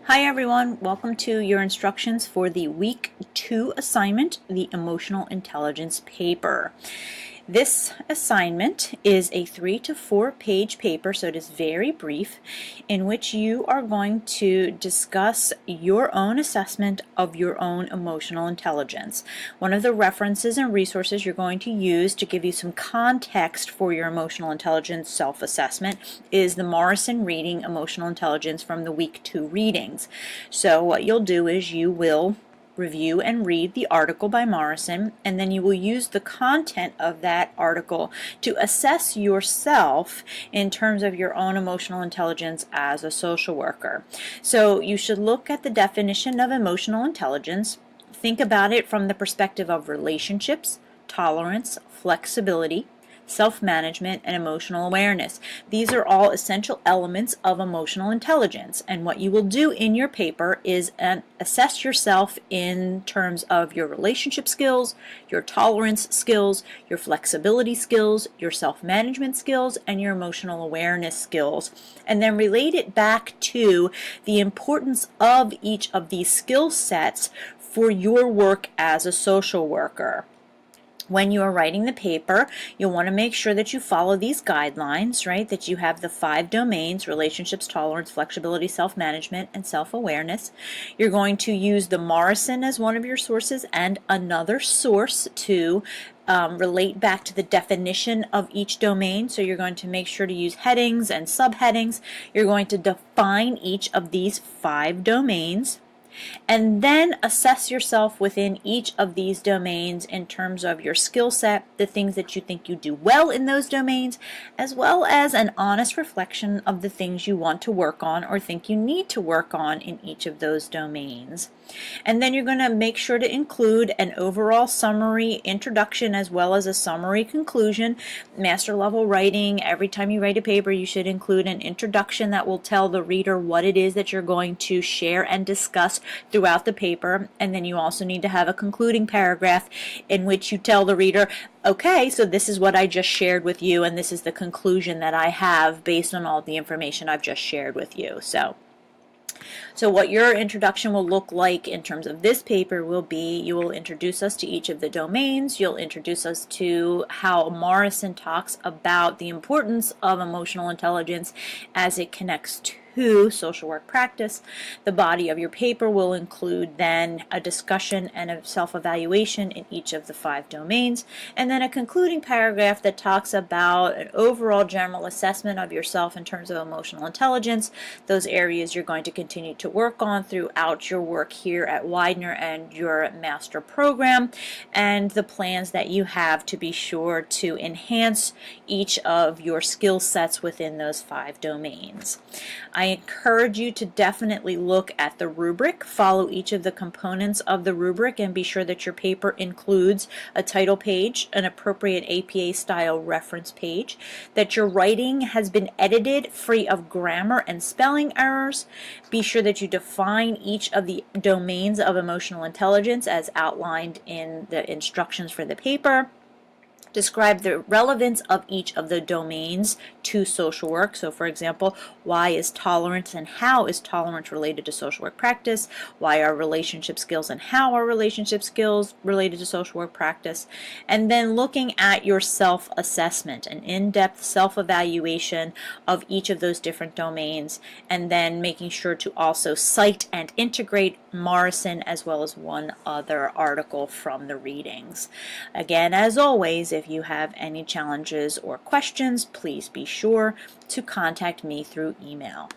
Hi everyone, welcome to your instructions for the week 2 assignment, the emotional intelligence paper. This assignment is a 3 to 4 page paper, so it is very brief, in which you are going to discuss your own assessment of your own emotional intelligence. One of the references and resources you're going to use to give you some context for your emotional intelligence self-assessment is the Morrison Reading Emotional Intelligence from the week 2 readings. So what you'll do is you will review and read the article by Morrison, and then you will use the content of that article to assess yourself in terms of your own emotional intelligence as a social worker. So you should look at the definition of emotional intelligence, think about it from the perspective of relationships, tolerance, flexibility, self-management, and emotional awareness. These are all essential elements of emotional intelligence, and what you will do in your paper is assess yourself in terms of your relationship skills, your tolerance skills, your flexibility skills, your self-management skills, and your emotional awareness skills, and then relate it back to the importance of each of these skill sets for your work as a social worker. When you are writing the paper, you'll want to make sure that you follow these guidelines, right? That you have the 5 domains: relationships, tolerance, flexibility, self-management, and self-awareness. You're going to use the Morrison as one of your sources and another source to relate back to the definition of each domain. So you're going to make sure to use headings and subheadings. You're going to define each of these 5 domains, and then assess yourself within each of these domains in terms of your skill set, the things that you think you do well in those domains, as well as an honest reflection of the things you want to work on or think you need to work on in each of those domains. And then you're going to make sure to include an overall summary introduction as well as a summary conclusion. Master level writing, every time you write a paper, you should include an introduction that will tell the reader what it is that you're going to share and discuss throughout the paper. And then you also need to have a concluding paragraph in which you tell the reader, okay, so this is what I just shared with you, and this is the conclusion that I have based on all the information I've just shared with you. So what your introduction will look like in terms of this paper will be, you will introduce us to each of the domains, you'll introduce us to how Morrison talks about the importance of emotional intelligence as it connects to social work practice. The body of your paper will include then a discussion and a self-evaluation in each of the 5 domains, and then a concluding paragraph that talks about an overall general assessment of yourself in terms of emotional intelligence, those areas you're going to continue to work on throughout your work here at Widener and your master program, and the plans that you have to be sure to enhance each of your skill sets within those 5 domains. I encourage you to definitely look at the rubric, follow each of the components of the rubric, and be sure that your paper includes a title page, an appropriate APA style reference page, that your writing has been edited free of grammar and spelling errors. Be sure that you define each of the domains of emotional intelligence as outlined in the instructions for the paper. Describe the relevance of each of the domains to social work. So for example, why is tolerance and how is tolerance related to social work practice? Why are relationship skills and how are relationship skills related to social work practice? And then looking at your self-assessment, an in-depth self-evaluation of each of those different domains, and then making sure to also cite and integrate Morrison as well as one other article from the readings. Again, as always, if you have any challenges or questions, please be sure to contact me through email.